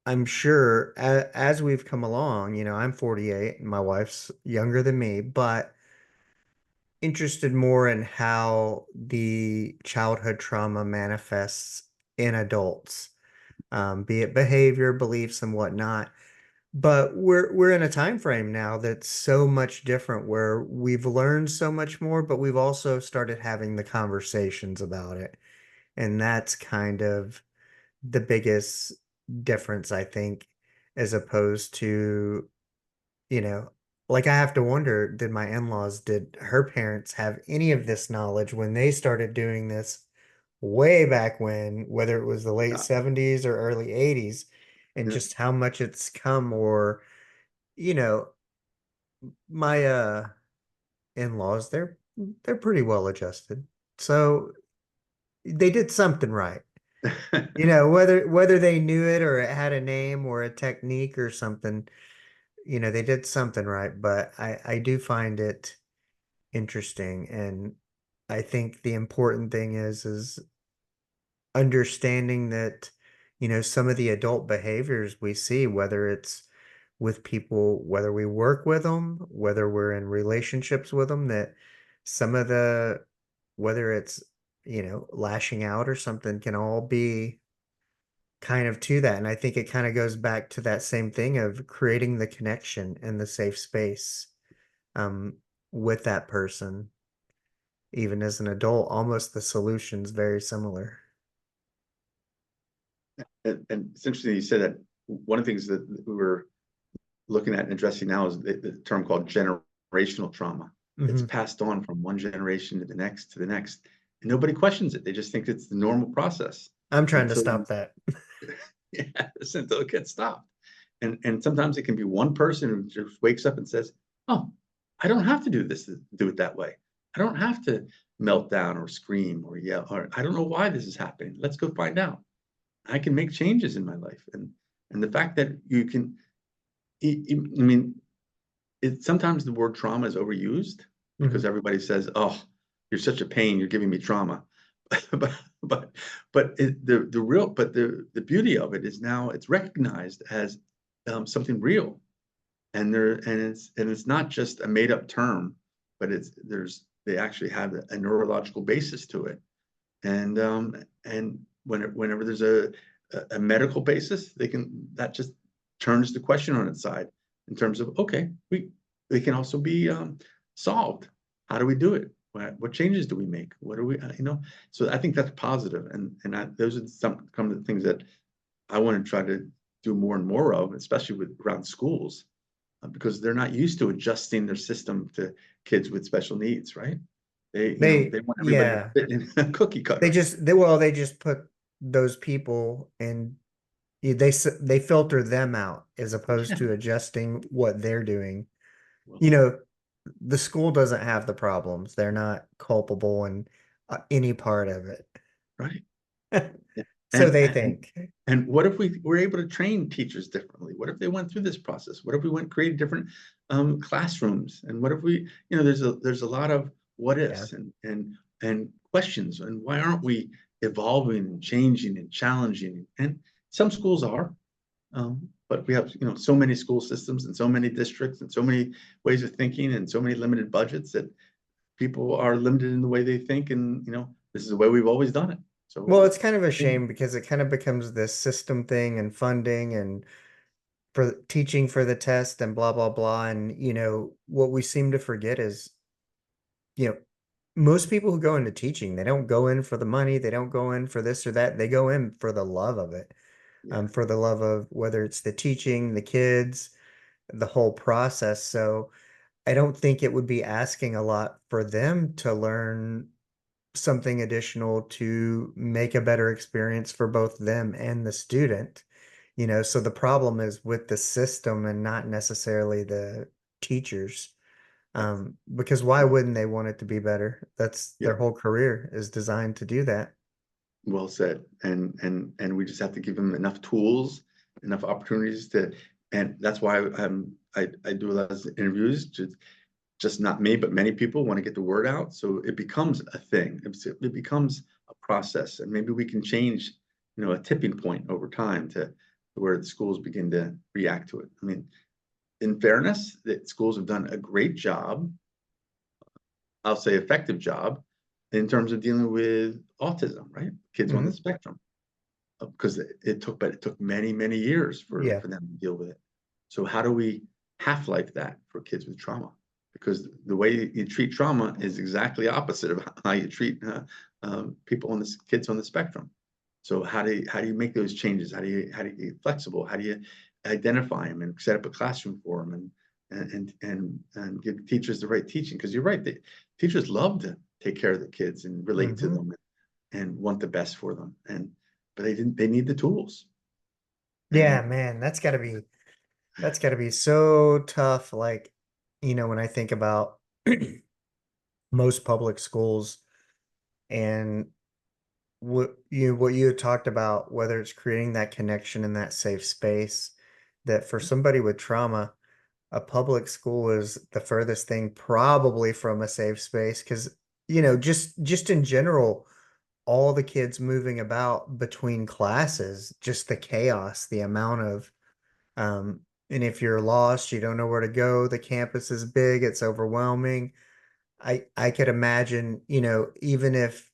I'm sure as we've come along, I'm 48 and my wife's younger than me, but interested more in how the childhood trauma manifests in adults, be it behavior, beliefs, and whatnot. But we're in a time frame now that's so much different where we've learned so much more, but we've also started having the conversations about it. And that's kind of the biggest difference, I think, as opposed to, you know, like I have to wonder, did her parents have any of this knowledge when they started doing this way back when, whether it was the late Yeah. 70s or early 80s, and Yeah. just how much it's come, or, you know, my in-laws, they're pretty well adjusted. So they did something right. Whether they knew it or it had a name or a technique or something, they did something right. But I do find it interesting, and I think the important thing is understanding that, some of the adult behaviors we see, whether it's with people, whether we work with them, whether we're in relationships with them, that some of the, whether it's, lashing out or something, can all be kind of to that. And I think it kind of goes back to that same thing of creating the connection and the safe space, um, with that person. Even as an adult, almost the solution's very similar. And it's interesting you said that. One of the things that we were looking at and addressing now is the term called generational trauma. It's Hmm. passed on from one generation to the next to the next, and nobody questions it. They just think it's the normal process I'm trying to until stop that. yes, until it gets stopped. And sometimes it can be one person who just wakes up and says, "Oh, I don't have to do it that way. I don't have to melt down or scream or yell, or I don't know why this is happening. Let's go find out. I can make changes in my life." And the fact that you can, I mean, sometimes the word trauma is overused Hmm. because everybody says, "Oh, you're such a pain. You're giving me trauma." but the beauty of it is now it's recognized as something real, and it's not just a made up term, but they actually have a neurological basis to it, and whenever there's a medical basis, that just turns the question on its side in terms of, okay, they can also be solved. How do we do it? What changes do we make? What do we, So I think that's positive, and those are some of the things that I want to try to do more and more of, especially around schools, because they're not used to adjusting their system to kids with special needs, right? They want everybody to Yeah, fit in a cookie cutter. they just put those people and they filter them out as opposed Yeah, to adjusting what they're doing. well You said. know, the school doesn't have the problems. They're not culpable in any part of it. Right. Yeah. So And they and think. and what if we were able to train teachers differently? What if they went through this process? What if we created different classrooms? And what if there's a lot of what Yeah. ifs and questions, and why aren't we evolving and changing and challenging? And some schools are, but we have so many school systems and so many districts and so many ways of thinking and so many limited budgets that people are limited in the way they think, and this is the way we've always done it. Well, So it's kind of a I think shame because it kind of becomes this system thing and funding and for teaching for the test and blah blah blah. And what we seem to forget is, you know, most people who go into teaching, they don't go in for the money, they don't go in for this or that, they go in for the love of it. Yeah. for the love of whether it's the teaching, the kids, the whole process. So I don't think it would be asking a lot for them to learn something additional to make a better experience for both them and the student. So the problem is with the system and not necessarily the teachers. That's Because why wouldn't they want it to be better? That's yeah. their whole career is designed to do that. Well said. And we just have to give them enough tools, enough opportunities to, and that's why I do a lot of interviews, just not me, but many people want to get the word out. So it becomes a thing. It becomes a process, and maybe we can change, a tipping point over time to where the schools begin to react to it. I mean, in fairness, the schools have done a great job, I'll say effective job, in terms of dealing with autism, right? Kids on the Hmm. spectrum, because but it took many, many years Yeah. for them to deal with it. So how do we half-life that for kids with trauma? Because the way you treat trauma is exactly opposite of how you treat people on kids on the spectrum. So how do you make those changes? How do you get flexible? How do you identify them and set up a classroom for them and give teachers the right teaching? Because you're right, teachers love to take care of the kids and relate to Hmm. them and want the best for them. But they need the tools. Yeah, And man, that's gotta be so tough. Like, when I think about most public schools and what you had talked about, whether it's creating that connection in that safe space, that for somebody with trauma, a public school is the furthest thing probably from a safe space because just in general, all the kids moving about between classes, just the chaos, the amount of um and if you're lost, you don't know where to go, the campus is big, it's overwhelming. I could imagine, even if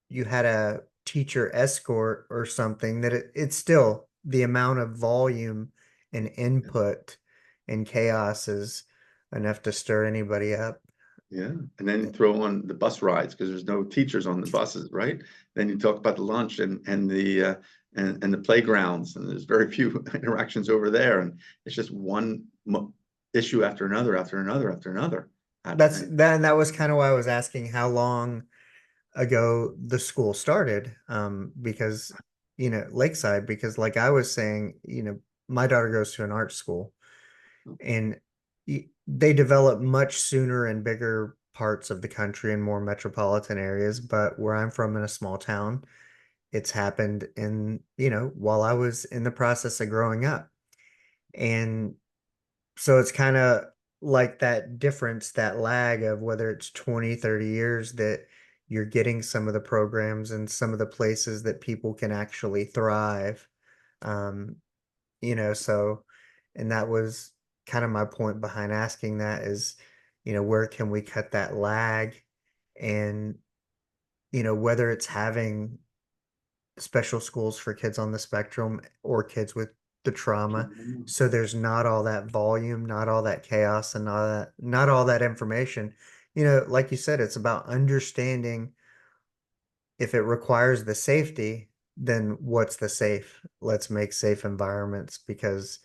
you had a teacher escort or something, that it's still the amount of volume and input and chaos is enough to stir anybody up. yeah, and then you throw on the bus rides because there's no teachers on the buses, right? Then you talk about the lunch and the playgrounds, and there's very few interactions over there, and it's just one issue after another, after another, after another. That was kind of why I was asking how long ago the school started. Because Lakeside, because like I was saying, my daughter goes to an art school, and they develop much sooner in bigger parts of the country and more metropolitan areas. But where I'm from, in a small town, it's happened while I was in the process of growing up. And so it's kind of like that difference, that lag of whether it's 20, 30 years that you're getting some of the programs and some of the places that people can actually thrive. Um, so, and that was kind of my point behind asking that is, where can we cut that lag? And, whether it's having special schools for kids on the spectrum or kids with the trauma. So there's not all that volume, not all that chaos, and not all that information. Like you said, it's about understanding if it requires the safety, then what's the safe? Let's make safe environments because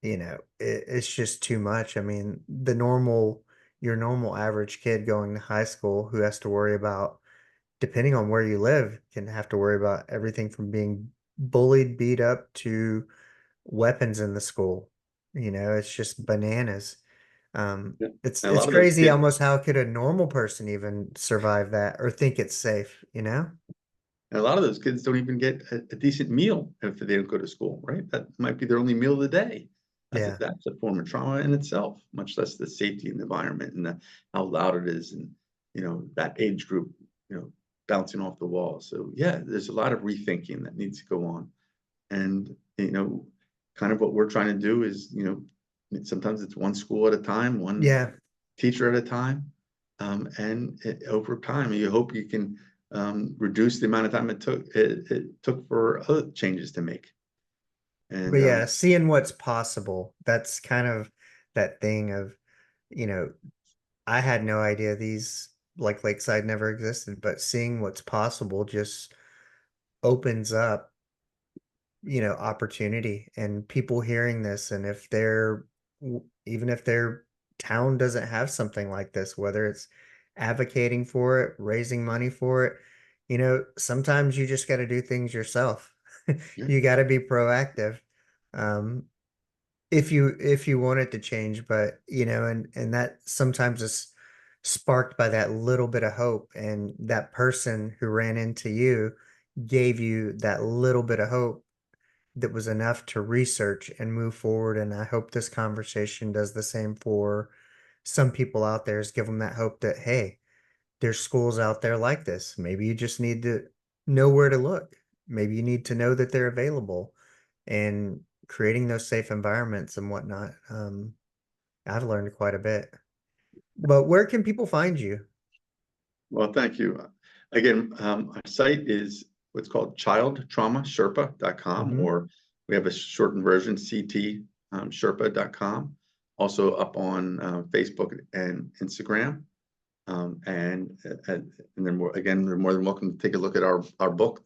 it's just too much. I mean, your normal average kid going to high school who has to worry about, depending on where you live, can have to worry about everything from being bullied, beat up to weapons in the school. It's just bananas. Yeah. It's And a it's lot of those crazy kids, almost how could a normal person even survive that or think it's safe? and a lot of those kids don't even get a decent meal if they don't go to school, right? That might be their only meal of the day. Yeah. That's a form of trauma in itself, much less the safety and the environment and how loud it is, and that age group, you know, bouncing off the wall. So yeah, there's a lot of rethinking that needs to go on, and kind of what we're trying to do is, sometimes it's one school at a time, one Yeah. teacher at a time, and over time, you hope you can reduce the amount of time it took for other changes to make. But And yeah, seeing what's possible, that's kind of that thing of, you know, I had no idea these like Lakeside never existed, but seeing what's possible just opens up opportunity and people hearing this. And if even if their town doesn't have something like this, whether it's advocating for it, raising money for it, sometimes you just got to do things yourself. Yeah. You got to be proactive. Um, if you want it to change, but and that sometimes is sparked by that little bit of hope, and that person who ran into you gave you that little bit of hope that was enough to research and move forward. And I hope this conversation does the same for some people out there, is give them that hope that, hey, there's schools out there like this. Maybe you just need to know where to look. Maybe you need to know that they're available, and creating those safe environments and whatnot. I've learned quite a bit. But where can people find you? Well, thank you. Again, our site is what's called childtraumasherpa.com, Hmm. or we have a shortened version, ctsherpa.com. Also up on Facebook and Instagram. And then again, we're more than welcome to take a look at our book.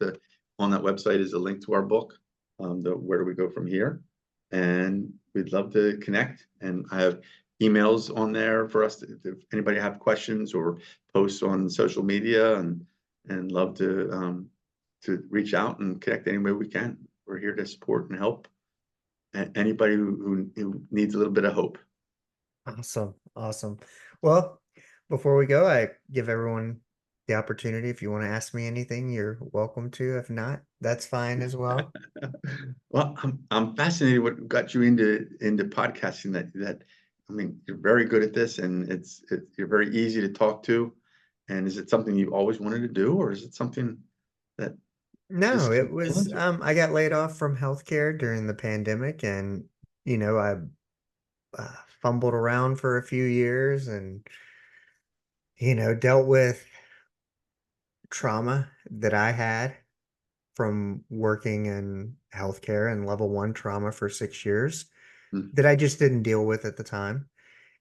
On that website is a link to our book, the Where Do We Go From Here? And we'd love to connect. And I have emails on there for us if anybody have questions, or posts on social media, and love to reach out and connect any way we can. We're here to support and help anybody who needs a little bit of hope. Awesome. Awesome. Well, before we go, I give everyone the opportunity. If you want to ask me anything, you're welcome to. If not, that's fine as well. Well, I'm fascinated what got you into podcasting. That I mean, you're very good at this, and you're very easy to talk to. And is it something you've always wanted to do, or is it something that No, just it kind of fell was into? I got laid off from healthcare during the pandemic, and I fumbled around for a few years, and dealt with trauma that I had from working in healthcare and level one trauma for 6 years Mm. that I just didn't deal with at the time.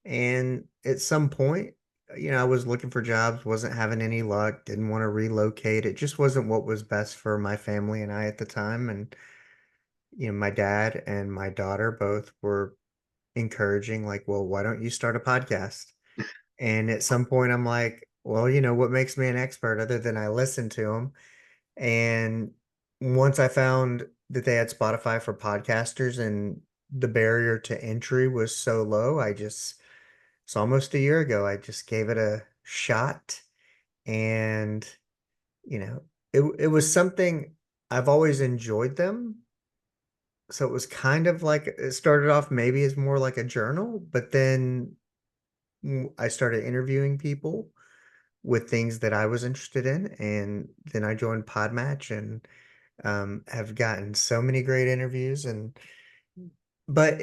And at some point, I was looking for jobs, wasn't having any luck, didn't want to relocate. It just wasn't what was best for my family and I at the time. And, my dad and my daughter both were encouraging, like, well, why don't you start a podcast? And at some point, I'm like, well, what makes me an expert other than I listen to them? And once I found that they had Spotify for podcasters and the barrier to entry was so low, it's almost a year ago, I just gave it a shot. And, you know, it was something I've always enjoyed them. So it was kind of like it started off maybe as more like a journal, but then I started interviewing people with things that I was interested in. And then I joined Podmatch and have gotten so many great interviews. But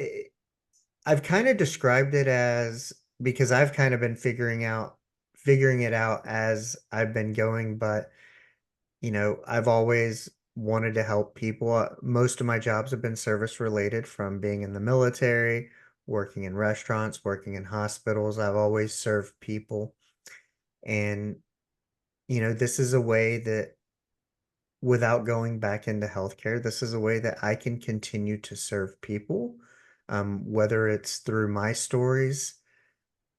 I've kind of described it as, because I've kind of been figuring it out as I've been going. But, I've always wanted to help people. Most of my jobs have been service related, from being in the military, working in restaurants, working in hospitals. I've always served people. And, this is a way that, without going back into healthcare, this is a way that I can continue to serve people, whether it's through my stories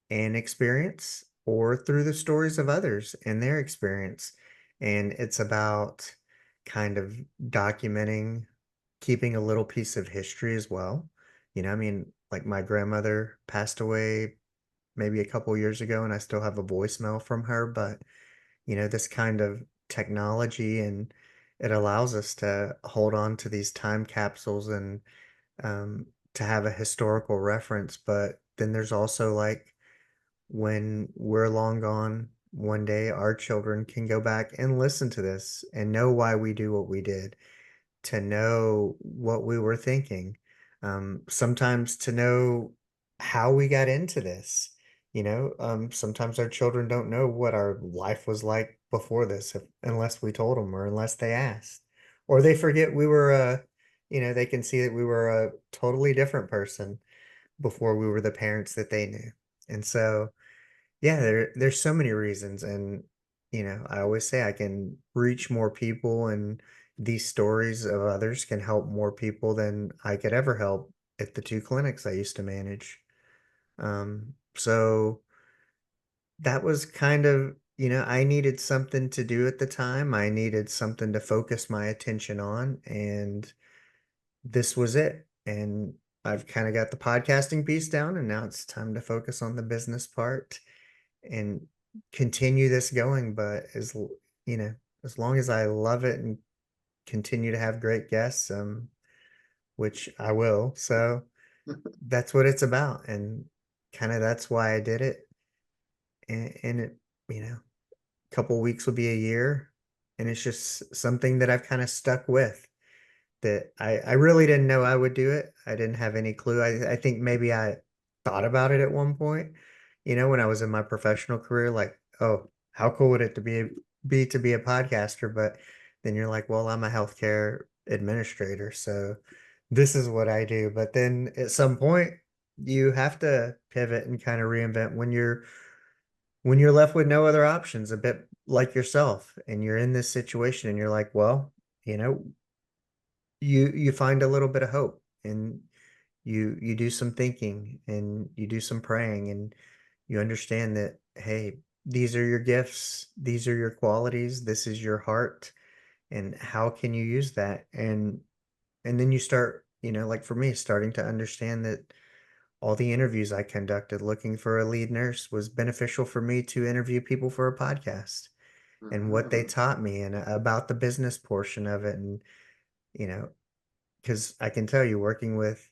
and experience, or through the stories of others and their experience. And it's about kind of documenting, keeping a little piece of history as well. I mean, like, my grandmother passed away maybe a couple years ago, and I still have a voicemail from her. But this kind of technology, and it allows us to hold on to these time capsules, and to have a historical reference. But then there's also, like, when we're long gone, one day our children can go back and listen to this and know why we do what we did, to know what we were thinking, sometimes to know how we got into this. Sometimes our children don't know what our life was like before this, unless we told them, or unless they asked, or they forget we were they can see that we were a totally different person before we were the parents that they knew. And so, yeah, there's so many reasons. And I always say I can reach more people and these stories of others can help more people than I could ever help at the 2 clinics I used to manage. So that was kind of, I needed something to do at the time. I needed something to focus my attention on, and this was it. And I've kind of got the podcasting piece down, and now it's time to focus on the business part and continue this going. But as long as I love it and continue to have great guests, which I will. So that's what it's about. And kind of that's why I did it. And it, a couple weeks will be a year. And it's just something that I've kind of stuck with, that I really didn't know I would do it. I didn't have any clue. I think maybe I thought about it at one point, when I was in my professional career, like, oh, how cool would it be to be a podcaster? But then you're like, well, I'm a healthcare administrator, so this is what I do. But then at some point you have to pivot and kind of reinvent when you're left with no other options, a bit like yourself, and you're in this situation and you're like, well, you know, you find a little bit of hope, and you do some thinking and you do some praying, and you understand that, hey, these are your gifts, these are your qualities, this is your heart, and how can you use that? And then you start, like for me, starting to understand that all the interviews I conducted looking for a lead nurse was beneficial for me to interview people for a podcast, and what they taught me, and about the business portion of it. And you know because I can tell you, working with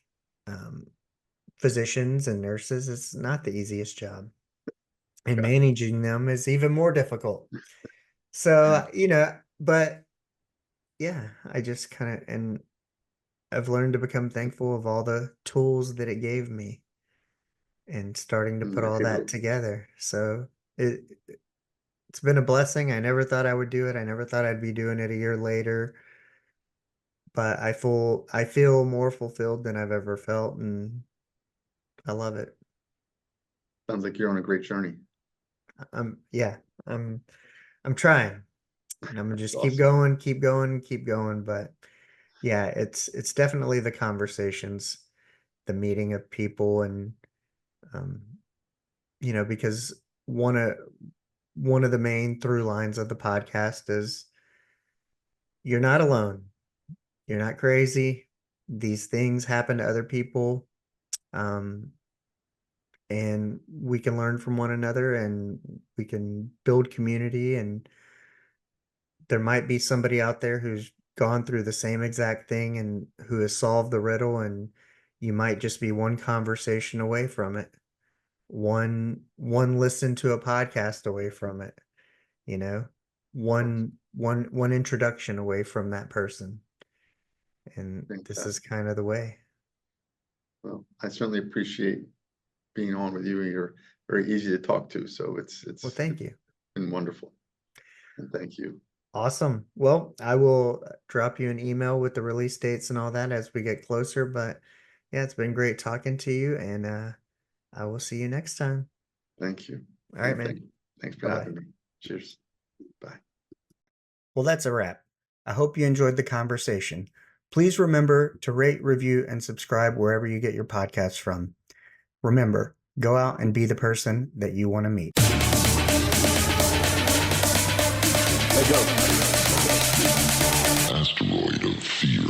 um, physicians and nurses is not the easiest job, and Yeah. managing them is even more difficult. So, but yeah, I just kind of, and I've learned to become thankful of all the tools that it gave me, and starting to put I all that feel together. So it it's been a blessing. I never thought I would do it. I never thought I'd be doing it a year later, but I feel more fulfilled than I've ever felt, and I love it. sounds like you're on a great journey. Yeah, I'm I'm trying, and I'm gonna That's just keep awesome. going, keep going, keep going. But yeah, it's definitely the conversations, the meeting of people, and um, because one of the main through lines of the podcast is you're not alone. You're not crazy. These things happen to other people. Um, and we can learn from one another, and we can build community, and there might be somebody out there who's gone through the same exact thing and who has solved the riddle, and you might just be one conversation away from it, one listen to a podcast away from it, you know one introduction away from that person, and this is Fantastic. kind of the way. Well, I certainly appreciate being on with you. You're very easy to talk to, so it's Well, thank you. been wonderful. And thank you. Awesome. Well, I will drop you an email with the release dates and all that as we get closer. But yeah, it's been great talking to you, and I will see you next time. Thank you. All right, Well, man. thanks for Bye-bye. having me. Cheers. Bye. Well, that's a wrap. I hope you enjoyed the conversation. Please remember to rate, review, and subscribe wherever you get your podcasts from. Remember, go out and be the person that you want to meet. Let's go. Asteroid of fear.